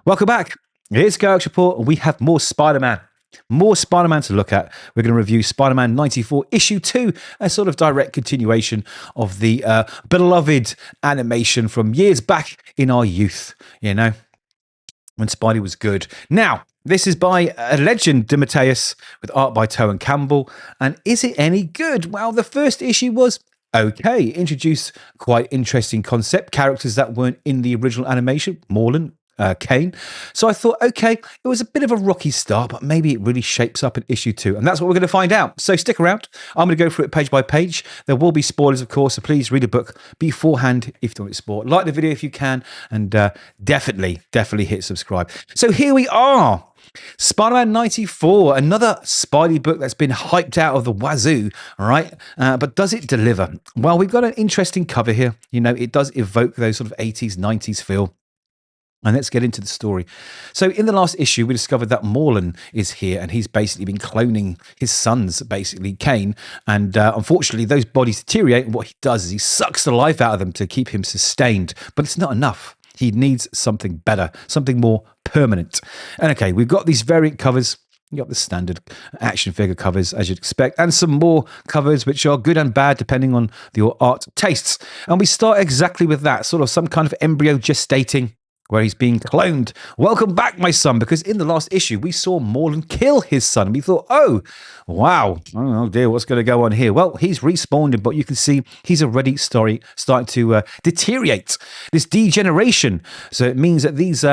Welcome back. Here's Kovacs Report, and we have more Spider-Man. More Spider-Man to look at. We're going to review Spider-Man 94, Issue 2, a sort of direct continuation of the beloved animation from years back in our youth, you know, when Spidey was good. Now, this is by a legend, DeMatteis, with art by Towe and Campbell. And is it any good? Well, the first issue was okay. Introduced quite interesting concept, characters that weren't in the original animation, Morlun, Kaine. So I thought, okay, it was a bit of a rocky start, but maybe it really shapes up in issue 2. And that's what we're going to find out. So stick around. I'm going to go through it page by page. There will be spoilers, of course, so please read a book beforehand if you don't want to spoil. Like the video if you can, and definitely hit subscribe. So here we are. Spider-Man 94, another Spidey book that's been hyped out of the wazoo, all right? But does it deliver? Well, we've got an interesting cover here. You know, it does evoke those sort of 80s, 90s feel. And let's get into the story. So in the last issue, we discovered that Morlun is here, and he's basically been cloning his sons, basically, Kaine. And unfortunately, those bodies deteriorate, and what he does is he sucks the life out of them to keep him sustained. But it's not enough. He needs something better, something more permanent. And okay, we've got these variant covers. You got the standard action figure covers, as you'd expect, and some more covers which are good and bad depending on your art tastes. And we start exactly with that, sort of some kind of embryo gestating, where he's being cloned. Welcome back, my son, because in the last issue, we saw Morlun kill his son. We thought, oh, wow, oh dear, what's going to go on here? Well, he's respawned, but you can see he's already starting to deteriorate, this degeneration. So it means that these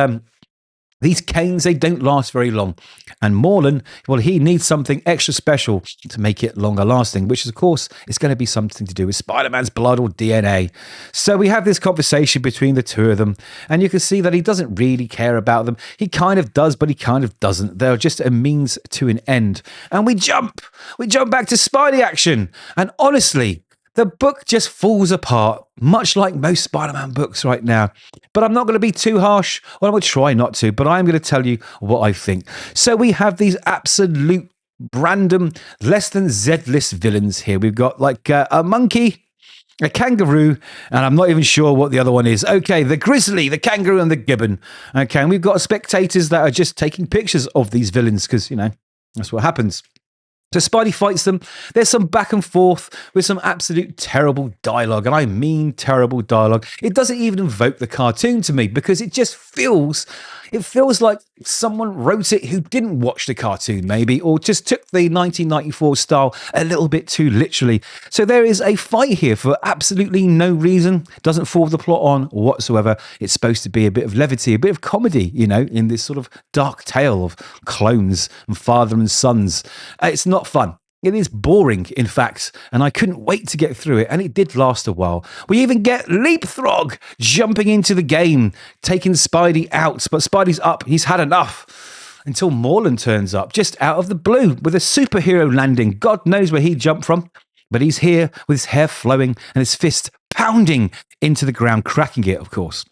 Kaines, they don't last very long. And Morlun, well, he needs something extra special to make it longer lasting, which, of course, is going to be something to do with Spider-Man's blood or DNA. So we have this conversation between the two of them, and you can see that he doesn't really care about them. He kind of does, but he kind of doesn't. They're just a means to an end. And we jump back to Spidey action. And honestly, the book just falls apart, much like most Spider-Man books right now. But I'm not going to be too harsh. Well, I'm going to try not to, but I'm going to tell you what I think. So we have these absolute random, less than Z-list villains here. We've got like a monkey, a kangaroo, and I'm not even sure what the other one is. Okay, the grizzly, the kangaroo, and the gibbon. Okay, and we've got spectators that are just taking pictures of these villains because, you know, that's what happens. So Spidey fights them. There's some back and forth with some absolute terrible dialogue, and I mean terrible dialogue. It doesn't even invoke the cartoon to me because it just feels like someone wrote it who didn't watch the cartoon maybe, or just took the 1994 style a little bit too literally. So there is a fight here for absolutely no reason. Doesn't forward the plot on whatsoever. It's supposed to be a bit of levity, a bit of comedy, you know, in this sort of dark tale of clones and father and sons. It's not fun. It is boring, in fact, and I couldn't wait to get through it, and it did last a while. We even get Leapfrog jumping into the game, taking Spidey out, but Spidey's up. He's had enough until Morlun turns up, just out of the blue, with a superhero landing. God knows where he jumped from, but he's here with his hair flowing and his fist pounding into the ground, cracking it, of course.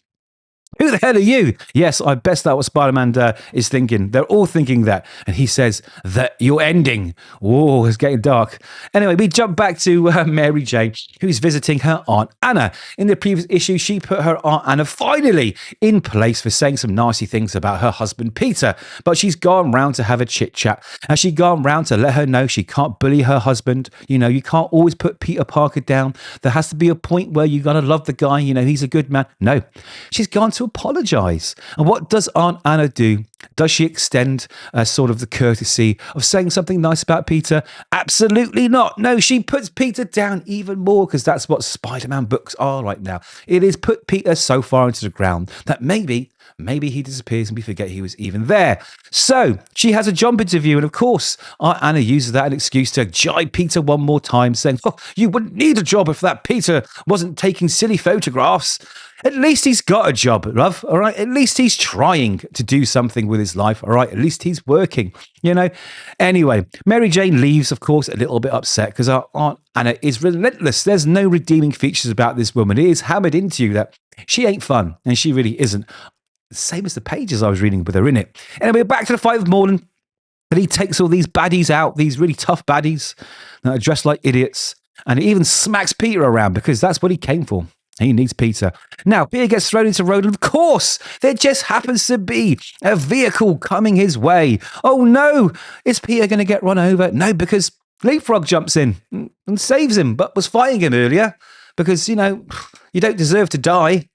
Who the hell are you? Yes, I bet that's what Spider-Man is thinking. They're all thinking that. And he says that you're ending. Whoa, it's getting dark. Anyway, we jump back to Mary Jane, who's visiting her Aunt Anna. In the previous issue, she put her Aunt Anna finally in place for saying some nasty things about her husband, Peter. But she's gone round to have a chit-chat. And she's gone round to let her know she can't bully her husband. You know, you can't always put Peter Parker down. There has to be a point where you're going to love the guy. You know, he's a good man. No, she's gone to apologize. And what does Aunt Anna do? Does she extend sort of the courtesy of saying something nice about Peter? Absolutely not. No, she puts Peter down even more because that's what Spider-Man books are right now. It is put Peter so far into the ground that maybe he disappears and we forget he was even there. So she has a job interview, and of course Aunt Anna uses that as an excuse to jibe Peter one more time, saying, oh, you wouldn't need a job if that Peter wasn't taking silly photographs. At least he's got a job, love, all right? At least he's trying to do something with his life, all right? At least he's working, you know? Anyway, Mary Jane leaves, of course, a little bit upset because our Aunt Anna is relentless. There's no redeeming features about this woman. It is hammered into you that she ain't fun, and she really isn't. Same as the pages I was reading with her in it. Anyway, back to the fight with Morlun. And he takes all these baddies out, these really tough baddies that are dressed like idiots, and he even smacks Peter around because that's what he came for. He needs Peter. Now, Peter gets thrown into road, and of course, there just happens to be a vehicle coming his way. Oh no, is Peter going to get run over? No, because Leapfrog jumps in and saves him, but was fighting him earlier because, you don't deserve to die.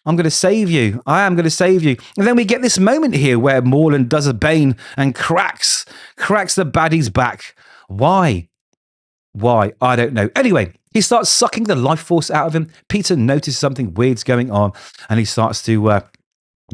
I'm going to save you. I am going to save you. And then we get this moment here where Morlun does a Bane and cracks the baddie's back. Why? I don't know. Anyway, he starts sucking the life force out of him. Peter notices something weird's going on, and he starts to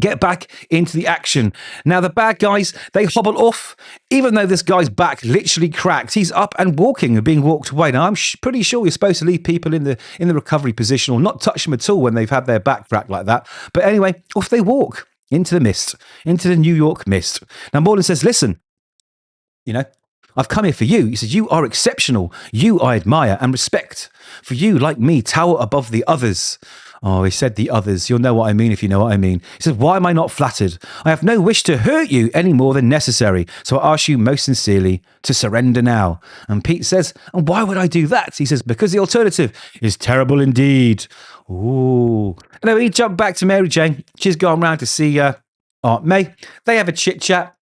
get back into the action. Now, the bad guys, they hobble off, even though this guy's back literally cracked. He's up and walking and being walked away. Now, I'm pretty sure you're supposed to leave people in the recovery position or not touch them at all when they've had their back cracked like that. But anyway, off they walk into the mist, into the New York mist. Now, Morlun says, listen, I've come here for you. He says, you are exceptional. You I admire and respect. For you, like me, tower above the others. Oh, he said the others. You'll know what I mean if you know what I mean. He says, why am I not flattered? I have no wish to hurt you any more than necessary. So I ask you most sincerely to surrender now. And Pete says, and why would I do that? He says, because the alternative is terrible indeed. Ooh. And then we jump back to Mary Jane. She's gone round to see Aunt May. They have a chit chat.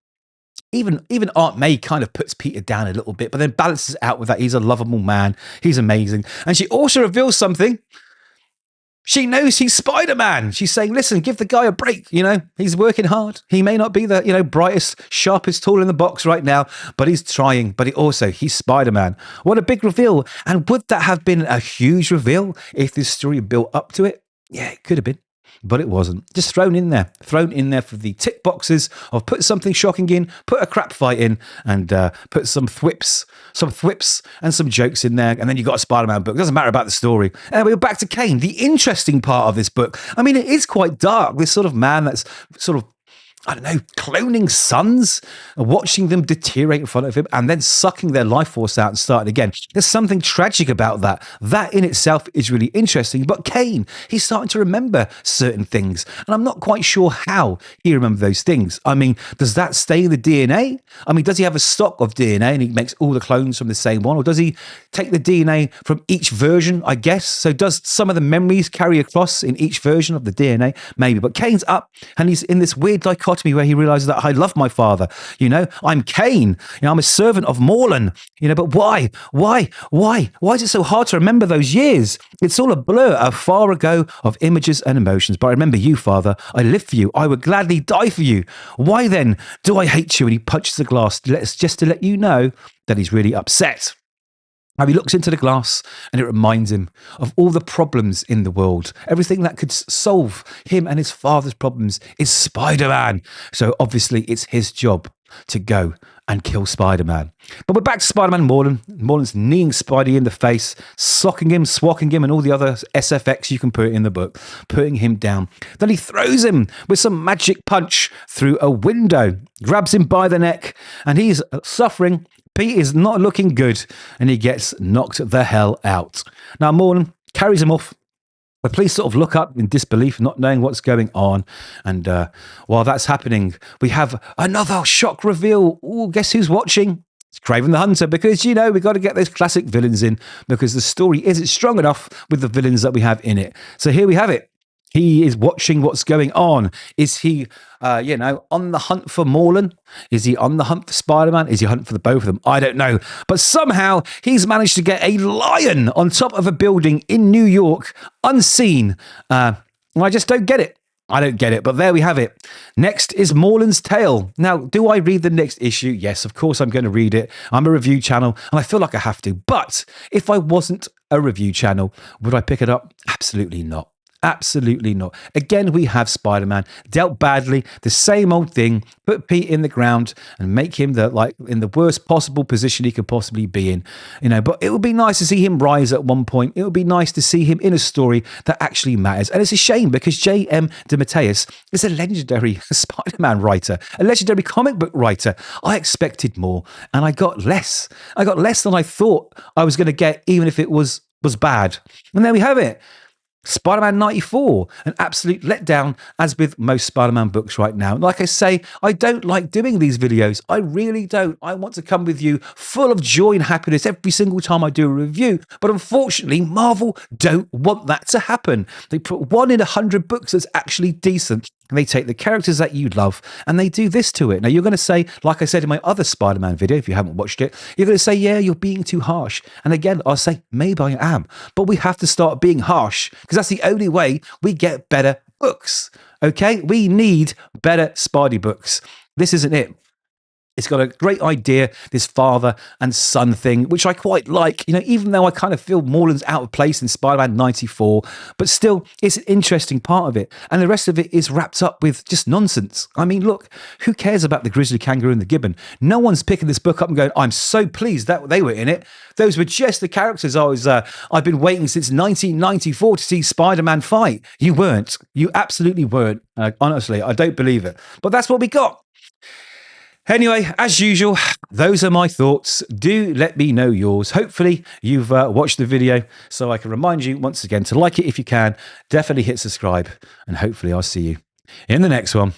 Even Aunt May kind of puts Peter down a little bit, but then balances it out with that he's a lovable man. He's amazing. And she also reveals something. She knows he's Spider-Man. She's saying, listen, give the guy a break. He's working hard. He may not be the, brightest, sharpest tool in the box right now, but he's trying. But he's Spider-Man. What a big reveal. And would that have been a huge reveal if this story built up to it? Yeah, it could have been. But it wasn't. Just thrown in there for the tick boxes of put something shocking in, put a crap fight in, and put some thwips and some jokes in there. And then you got a Spider-Man book. It doesn't matter about the story. Anyway, we're back to Kaine. The interesting part of this book, I mean, it is quite dark. This sort of man that's sort of, I don't know, cloning sons, watching them deteriorate in front of him and then sucking their life force out and starting again. There's something tragic about that. That in itself is really interesting. But Kaine, he's starting to remember certain things. And I'm not quite sure how he remembers those things. I mean, does that stay in the DNA? I mean, does he have a stock of DNA and he makes all the clones from the same one? Or does he take the DNA from each version, I guess? So does some of the memories carry across in each version of the DNA? Maybe. But Kaine's up and he's in this weird dichotomy where he realizes that I love my father. I'm Kaine. I'm a servant of Morlun. But why? Why is it so hard to remember those years? It's all a blur, a far ago of images and emotions. But I remember you, Father. I live for you. I would gladly die for you. Why then do I hate you? And he punches the glass just to let you know that he's really upset. Now he looks into the glass and it reminds him of all the problems in the world. Everything that could solve him and his father's problems is Spider-Man. So obviously it's his job to go and kill Spider-Man. But we're back to Spider-Man Morlun. Morlun's kneeing Spidey in the face, socking him, swacking him, and all the other SFX you can put in the book, putting him down. Then he throws him with some magic punch through a window, grabs him by the neck, and he's suffering. Pete is not looking good, and he gets knocked the hell out. Now, Morlun carries him off. The police sort of look up in disbelief, not knowing what's going on. And while that's happening, we have another shock reveal. Ooh, guess who's watching? It's Kraven the Hunter, because, we've got to get those classic villains in, because the story isn't strong enough with the villains that we have in it. So here we have it. He is watching what's going on. Is he, on the hunt for Morlun? Is he on the hunt for Spider-Man? Is he hunting for the both of them? I don't know. But somehow he's managed to get a lion on top of a building in New York, unseen. I just don't get it. I don't get it, but there we have it. Next is Morlun's Tale. Now, do I read the next issue? Yes, of course I'm going to read it. I'm a review channel, and I feel like I have to. But if I wasn't a review channel, would I pick it up? Absolutely not. Absolutely not. Again, we have Spider-Man dealt badly, the same old thing, put Pete in the ground and make him in the worst possible position he could possibly be in. But it would be nice to see him rise at one point. It would be nice to see him in a story that actually matters. And it's a shame because J.M. DeMatteis is a legendary Spider-Man writer, a legendary comic book writer. I expected more and I got less. I got less than I thought I was going to get, even if it was bad. And there we have it. Spider-Man 94, an absolute letdown, as with most Spider-Man books right now. Like I say, I don't like doing these videos. I really don't. I want to come with you full of joy and happiness every single time I do a review. But unfortunately, Marvel don't want that to happen. They put 1 in 100 books that's actually decent. And they take the characters that you love and they do this to it. Now, you're going to say, like I said in my other Spider-Man video, if you haven't watched it, you're going to say, yeah, you're being too harsh. And again, I'll say, maybe I am. But we have to start being harsh because that's the only way we get better books. Okay? We need better Spidey books. This isn't it. It's got a great idea, this father and son thing, which I quite like, you know, even though I kind of feel Morlun's out of place in Spider-Man 94, but still, it's an interesting part of it. And the rest of it is wrapped up with just nonsense. I mean, look, who cares about the grizzly kangaroo and the gibbon? No one's picking this book up and going, I'm so pleased that they were in it. Those were just the characters I've been waiting since 1994 to see Spider-Man fight. You weren't. You absolutely weren't. Honestly, I don't believe it. But that's what we got. Anyway, as usual, those are my thoughts. Do let me know yours. Hopefully, you've watched the video so I can remind you once again to like it if you can. Definitely hit subscribe, and hopefully I'll see you in the next one.